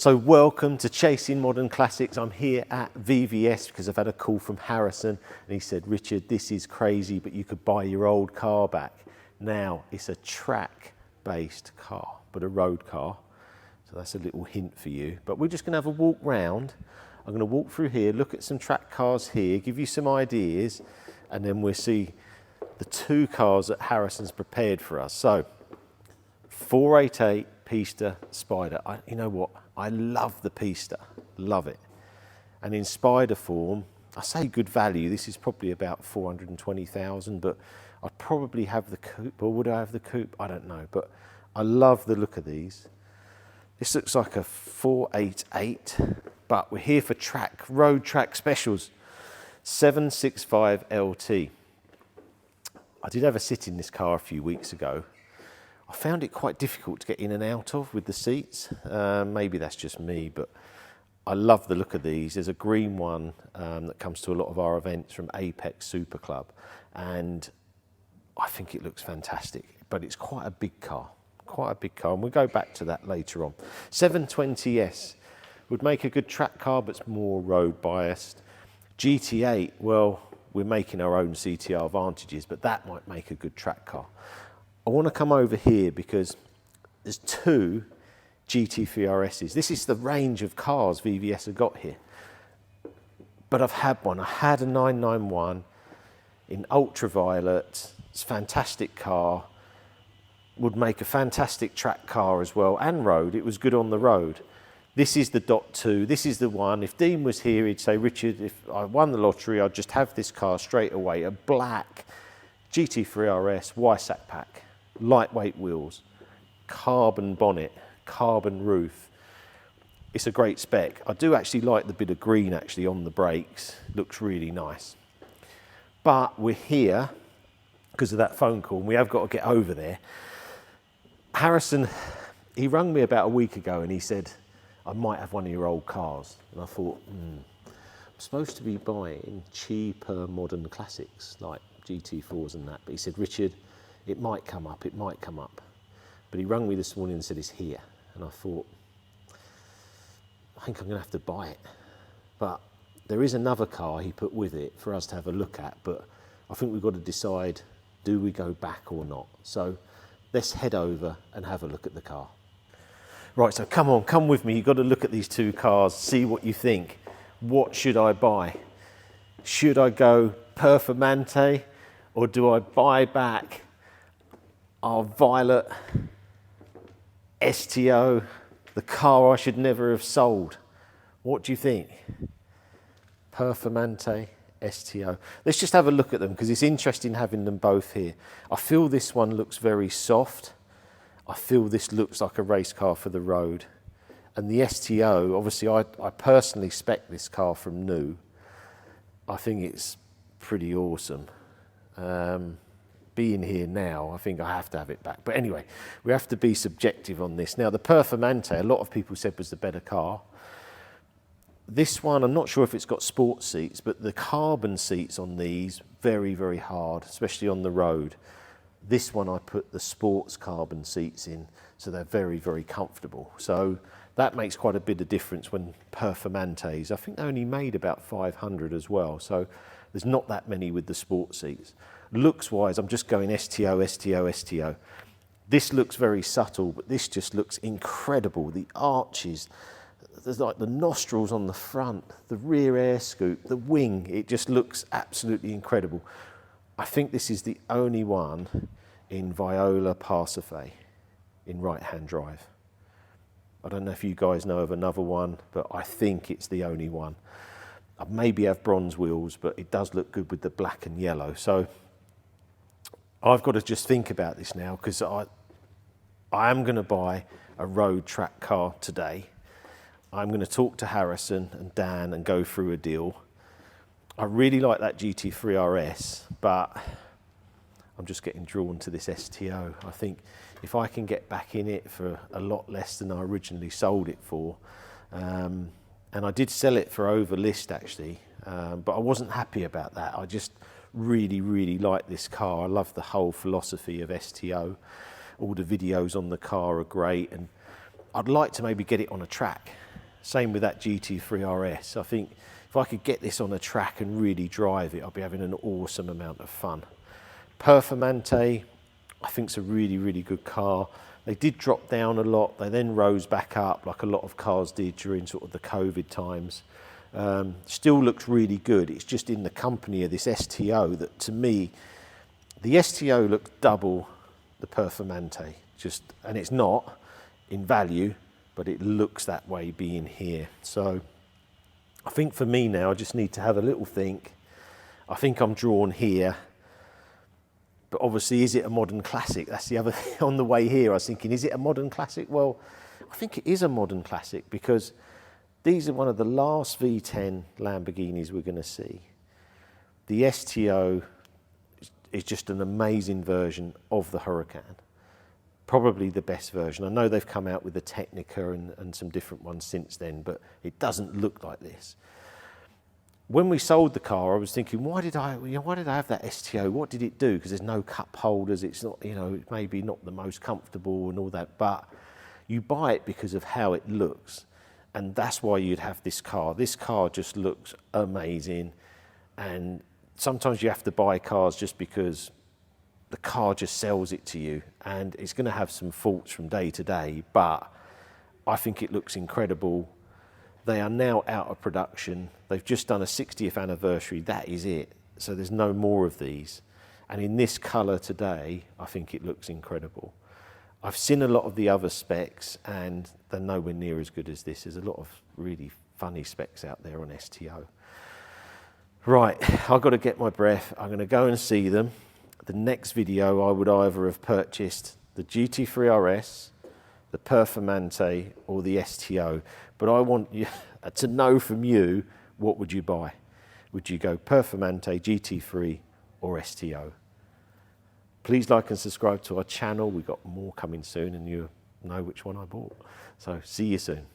So welcome to Chasing Modern Classics. I'm here at VVS because I've had a call from Harrison and he said, Richard, this is crazy, but you could buy your old car back. Now, it's a track-based car, but a road car. So that's a little hint for you. But we're just going to have a walk round. I'm going to walk through here, look at some track cars here, give you some ideas, and then we'll see the two cars that Harrison's prepared for us. So, 488 Pista Spider. You know what? I love the Pista, love it. And in Spider form, I say good value. This is probably about 420,000, but I'd probably have the coupe, or would I have the coupe? I don't know, but I love the look of these. This looks like a 488, but we're here for road track specials. 765 LT. I did have a sit in this car a few weeks ago. I found it quite difficult to get in and out of with the seats. Maybe that's just me, but I love the look of these. There's a green one that comes to a lot of our events from Apex Super Club, and I think it looks fantastic, but it's quite a big car, and we'll go back to that later on. 720S would make a good track car, but it's more road biased. GT8, well, we're making our own CTR Vantages, but that might make a good track car. I want to come over here because there's two GT3 RSs. This is the range of cars VVS have got here. But I've had one. I had a 991 in ultraviolet. It's a fantastic car. Would make a fantastic track car as well, and road. It was good on the road. This is the Dot 2. This is the one. If Dean was here, he'd say, Richard, if I won the lottery, I'd just have this car straight away. A black GT3 RS, Y-Sack pack. Lightweight wheels, carbon bonnet, carbon roof. It's a great spec. I do actually like the bit of green actually on the brakes. Looks really nice. But we're here because of that phone call and we have got to get over there. Harrison, he rang me about a week ago and he said, I might have one of your old cars. And I thought, I'm supposed to be buying cheaper modern classics like GT4s and that. But he said, Richard, it might come up, it might come up. But he rang me this morning and said it's here. And I thought, I think I'm gonna have to buy it. But there is another car he put with it for us to have a look at, but I think we've got to decide, do we go back or not? So let's head over and have a look at the car. Right, so come on, come with me. You've got to look at these two cars, see what you think. What should I buy? Should I go Performante or do I buy back our violet STO, the car I should never have sold? What do you think? Performante, STO. Let's just have a look at them because it's interesting having them both here. I feel this one looks very soft. I feel this looks like a race car for the road. And the STO, obviously I personally spec this car from new. I think it's pretty awesome. Being here now, I think I have to have it back. But anyway, we have to be subjective on this. Now, the Performante, a lot of people said was the better car. This one, I'm not sure if it's got sports seats, but the carbon seats on these, very, very hard, especially on the road. This one, I put the sports carbon seats in, so they're very, very comfortable. So that makes quite a bit of difference when Performantes, I think they only made about 500 as well. So there's not that many with the sports seats. Looks wise, I'm just going STO, STO, STO. This looks very subtle, but this just looks incredible. The arches, there's like the nostrils on the front, the rear air scoop, the wing, it just looks absolutely incredible. I think this is the only one in Viola Parsifal in right-hand drive. I don't know if you guys know of another one, but I think it's the only one. I maybe have bronze wheels, but it does look good with the black and yellow. So I've got to just think about this now because I am going to buy a road track car today. I'm going to talk to Harrison and Dan and go through a deal. I really like that GT3 RS, but I'm just getting drawn to this STO. I think if I can get back in it for a lot less than I originally sold it for, and I did sell it for over list actually, but I wasn't happy about that. I just really, really like this car. I love the whole philosophy of STO. All the videos on the car are great, and I'd like to maybe get it on a track. Same with that GT3 RS. I think if I could get this on a track and really drive it, I'll be having an awesome amount of fun. Performante, I think it's a really, really good car. They did drop down a lot. They then rose back up like a lot of cars did during sort of the COVID times. Still looks really good. It's just in the company of this STO that, to me, the STO looks double the Performante. And it's not in value, but it looks that way being here. So I think for me now, I just need to have a little think. I think I'm drawn here. But obviously, is it a modern classic? That's the other thing. On the way here, I was thinking, is it a modern classic? Well, I think it is a modern classic because these are one of the last V10 Lamborghinis we're going to see. The STO is just an amazing version of the Huracan. Probably the best version. I know they've come out with the Technica and some different ones since then, but it doesn't look like this. When we sold the car, I was thinking, why did I have that STO? What did it do? Because there's no cup holders. It's not, maybe not the most comfortable and all that, but you buy it because of how it looks. And that's why you'd have this car. This car just looks amazing. And sometimes you have to buy cars just because the car just sells it to you. And it's going to have some faults from day to day, but I think it looks incredible. They are now out of production. They've just done a 60th anniversary. That is it. So there's no more of these. And in this colour today, I think it looks incredible. I've seen a lot of the other specs and they're nowhere near as good as this. There's a lot of really funny specs out there on STO. Right, I've got to get my breath. I'm going to go and see them. The next video, I would either have purchased the GT3 RS, the Performante or the STO. But I want you to know from you, what would you buy? Would you go Performante, GT3 or STO? Please like and subscribe to our channel. We've got more coming soon and you know which one I bought. So see you soon.